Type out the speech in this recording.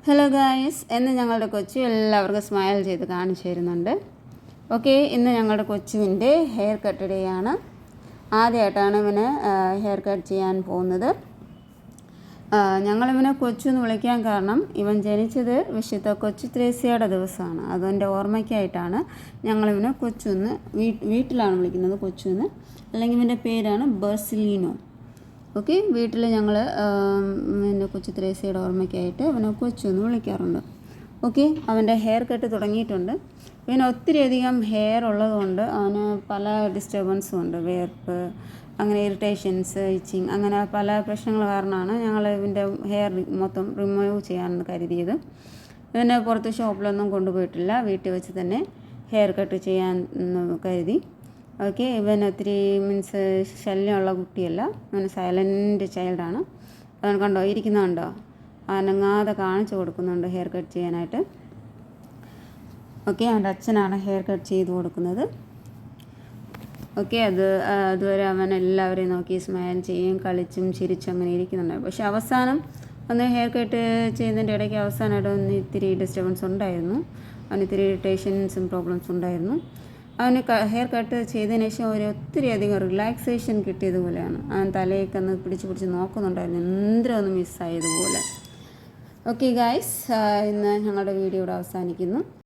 Hello guys, ഇന്ന് ഞങ്ങളുടെ കൊച്ചു എല്ലാവർക്കും സ്മൈൽ ചെയ്ത് കാണിച്ചു തരുന്നുണ്ട്. ഓക്കെ, ഇന്ന് ഞങ്ങളുടെ കൊച്ചുവിൻ്റെ ഹെയർ കട്ട് ഡേ ആണ്. ആദ്യമായിട്ടാണ് ഇവന് ഹെയർ കട്ട് ചെയ്യാൻ പോകുന്നത്. ഞങ്ങളിവനെ കൊച്ചു എന്ന് വിളിക്കാൻ കാരണം ഇവൻ ജനിച്ചത് വിശുദ്ധ കൊച്ചു ത്രേസ്യയുടെ ദിവസമാണ്. അതിൻ്റെ ഓർമ്മയ്ക്കായിട്ടാണ് ഞങ്ങളിവനെ കൊച്ചു എന്ന് വീട്ടിലാണ് വിളിക്കുന്നത്, കൊച്ചു എന്ന്. അല്ലെങ്കിൽ ഇവൻ്റെ പേരാണ് ബർസിലീനോ. ഓക്കെ, വീട്ടിൽ ഞങ്ങൾ എൻ്റെ കൊച്ചു ത്രേസ്യയുടെ ഓർമ്മയ്ക്കായിട്ട് അവനെ കൊച്ചു എന്ന് വിളിക്കാറുണ്ട്. ഓക്കെ, അവൻ്റെ ഹെയർ കട്ട് തുടങ്ങിയിട്ടുണ്ട്. പിന്നെ ഒത്തിരിയധികം ഹെയർ ഉള്ളതുകൊണ്ട് അവന് പല ഡിസ്റ്റർബൻസും ഉണ്ട്. വേർപ്പ്, അങ്ങനെ ഇറിറ്റേഷൻസ്, ഇച്ചിങ്, അങ്ങനെ പല പ്രശ്നങ്ങൾ കാരണമാണ് ഞങ്ങൾ ഇവൻ്റെ ഹെയർ മൊത്തം റിമൂവ് ചെയ്യാമെന്ന് കരുതിയത്. ഇവനെ പുറത്ത് ഷോപ്പിലൊന്നും കൊണ്ടുപോയിട്ടില്ല, വീട്ടിൽ വെച്ച് തന്നെ ഹെയർ കട്ട് ചെയ്യാൻ കരുതി. ഓക്കെ, ഇവൻ ഒത്തിരി മീൻസ് ശല്യമുള്ള കുട്ടിയല്ല, അവൻ സൈലൻറ്റ് ചൈൽഡാണ്. അവൻ കണ്ടോ ഇരിക്കുന്നുണ്ടോ, അനങ്ങാതെ കാണിച്ചു കൊടുക്കുന്നുണ്ട് ഹെയർ കട്ട് ചെയ്യാനായിട്ട്. ഓക്കെ, അവൻ്റെ അച്ഛനാണ് ഹെയർ കട്ട് ചെയ്ത് കൊടുക്കുന്നത്. ഓക്കെ, അതുവരെ അവൻ എല്ലാവരെയും നോക്കി സ്മൈൽ ചെയ്യും, കളിച്ചും ചിരിച്ചും അങ്ങനെ ഇരിക്കുന്നുണ്ട്. പക്ഷെ അവസാനം ഒന്ന് ഹെയർ കട്ട് ചെയ്യുന്നതിൻ്റെ ഇടയ്ക്ക് അവസാനമായിട്ട് ഒന്ന് ഇത്തിരി ഡിസ്റ്റർബൻസ് ഉണ്ടായിരുന്നു. അവന് ഇത്തിരി ഇറിറ്റേഷൻസും പ്രോബ്ലംസ് ഉണ്ടായിരുന്നു. അവന് ഹെയർ കട്ട് ചെയ്തതിന് ശേഷം ഒത്തിരി അധികം റിലാക്സേഷൻ കിട്ടിയതുപോലെയാണ്. അവൻ തലയൊക്കെ ഒന്ന് പിടിച്ച് നോക്കുന്നുണ്ടായിരുന്നു, എന്തിനും ഒന്ന് മിസ്സായതുപോലെ. ഓക്കെ ഗായ്സ്, ഇന്ന് ഞങ്ങളുടെ വീഡിയോ ഇവിടെ അവസാനിക്കുന്നു.